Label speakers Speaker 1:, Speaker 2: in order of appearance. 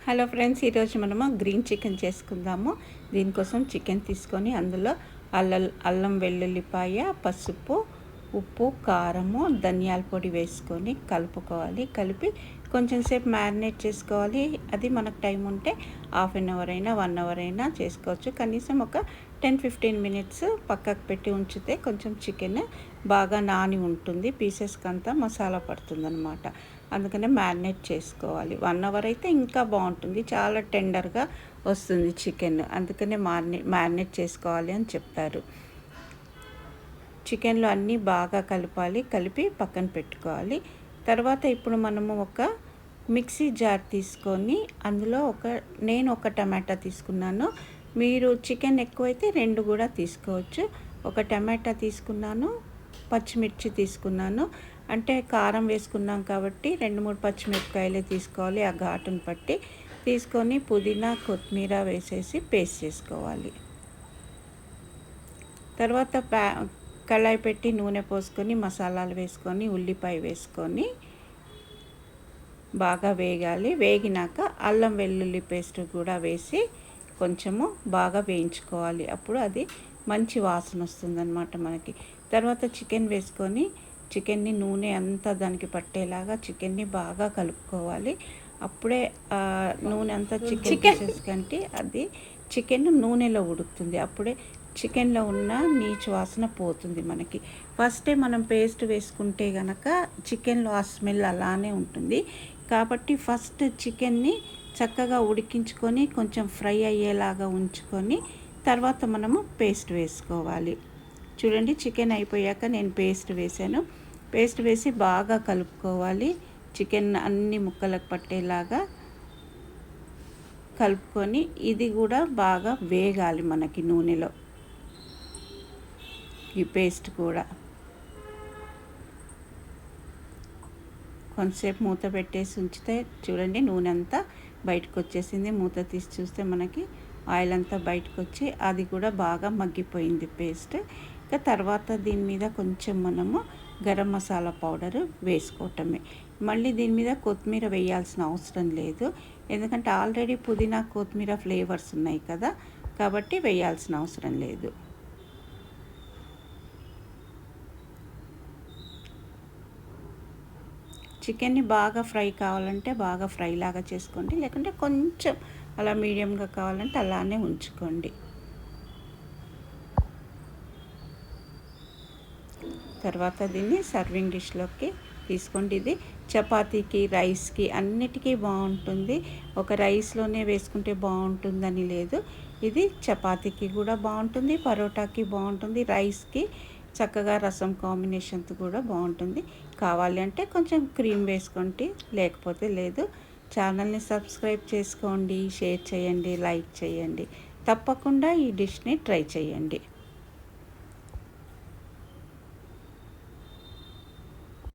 Speaker 1: Hello friends, ఈరోజు మనము green chicken చేసుకుందాము. దీనికోసం చికెన్ తీసుకొని అందులో అల్లం వెల్లుల్లిపాయ, పసుపు, ఉప్పు, కారము, ధనియాల పొడి వేసుకొని కలుపుకోవాలి. కలిపి కొంచెం సేపు మ్యారినేట్ చేసుకోవాలి. అది మనకు టైం ఉంటే హాఫ్ అన్ అవర్ అయినా 1 అవర్ అయినా చేసుకోవచ్చు. కనీసం ఒక 10-15 మినిట్స్ పక్కకు పెట్టి ఉంచితే కొంచెం చికెన్ బాగా నాని ఉంటుంది. పీసెస్కి అంతా మసాలా పడుతుంది అన్నమాట. అందుకనే మ్యారినేట్ చేసుకోవాలి. 1 అవర్ అయితే ఇంకా బాగుంటుంది, చాలా టెండర్గా వస్తుంది చికెన్. అందుకనే మ్యారినేట్ చేసుకోవాలి అని చెప్తారు. చికెన్లో అన్నీ బాగా కలపాలి. కలిపి పక్కన పెట్టుకోవాలి. తర్వాత ఇప్పుడు మనము ఒక మిక్సీ జార్ తీసుకొని అందులో నేను ఒక టమాటా తీసుకున్నాను. మీరు చికెన్ ఎక్కువైతే 2 కూడా తీసుకోవచ్చు. ఒక టమాటా తీసుకున్నాను, పచ్చిమిర్చి తీసుకున్నాను. అంటే కారం వేసుకున్నాం కాబట్టి 2-3 పచ్చిమిరపకాయలే తీసుకోవాలి. ఆ ఘాటును పట్టి తీసుకొని పుదీనా, కొత్తిమీర వేసేసి పేస్ట్ చేసుకోవాలి. తర్వాత కళాయి పెట్టి నూనె పోసుకొని మసాలాలు వేసుకొని ఉల్లిపాయ వేసుకొని బాగా వేగాలి. వేగినాక అల్లం వెల్లుల్లి పేస్ట్ కూడా వేసి కొంచెము బాగా వేయించుకోవాలి. అప్పుడు అది మంచి వాసన వస్తుందన్నమాట మనకి. తర్వాత చికెన్ వేసుకొని చికెన్ని నూనె అంతా దానికి పట్టేలాగా చికెన్ని బాగా కలుపుకోవాలి. అప్పుడే నూనె అంతా చికెన్ పీసెస్ కంటే అది చికెన్ నూనెలో ఉడుకుతుంది. అప్పుడే చికెన్లో ఉన్న నీచు వాసన పోతుంది మనకి. ఫస్టే మనం పేస్ట్ వేసుకుంటే కనుక చికెన్లో ఆ స్మెల్ అలానే ఉంటుంది. కాబట్టి ఫస్ట్ చికెన్ని చక్కగా ఉడికించుకొని కొంచెం ఫ్రై అయ్యేలాగా ఉంచుకొని తర్వాత మనము పేస్ట్ వేసుకోవాలి. చూడండి, చికెన్ అయిపోయాక నేను పేస్ట్ వేసాను. పేస్ట్ వేసి బాగా కలుపుకోవాలి. చికెన్ అన్ని ముక్కలకు పట్టేలాగా కలుపుకొని ఇది కూడా బాగా వేగాలి మనకి నూనెలో. ఈ పేస్ట్ కూడా కొంతసేపు మూత పెట్టేసి ఉంచితే చూడండి నూనె అంతా బయటకు వచ్చేసింది. మూత తీసి చూస్తే మనకి ఆయిల్ అంతా బయటకు వచ్చి అది కూడా బాగా మగ్గిపోయింది పేస్ట్. ఇక తర్వాత దీని మీద కొంచెం మనము గరం మసాలా పౌడరు వేసుకోవటమే. మళ్ళీ దీని మీద కొత్తిమీర వేయాల్సిన అవసరం లేదు, ఎందుకంటే ఆల్రెడీ పుదీనా, కొత్తిమీర ఫ్లేవర్స్ ఉన్నాయి కదా, కాబట్టి వేయాల్సిన అవసరం లేదు. చికెన్ని బాగా ఫ్రై కావాలంటే బాగా ఫ్రై లాగా చేసుకోండి, లేకుంటే కొంచెం అలా మీడియంగా కావాలంటే అలానే ఉంచుకోండి. తర్వాత దీన్ని సర్వింగ్ డిష్లోకి తీసుకోండి. ఇది చపాతీకి, రైస్కి అన్నిటికీ బాగుంటుంది. ఒక రైస్లోనే వేసుకుంటే బాగుంటుందని లేదు, ఇది చపాతీకి కూడా బాగుంటుంది, పరోటాకి బాగుంటుంది, రైస్కి చక్కగా రసం కాంబినేషన్తో కూడా బాగుంటుంది. కావాలి అంటే కొంచెం క్రీమ్ వేసుకోండి, లేకపోతే లేదు. ఛానల్ని సబ్స్క్రైబ్ చేసుకోండి, షేర్ చేయండి, లైక్ చేయండి. తప్పకుండా ఈ డిష్ని ట్రై చేయండి.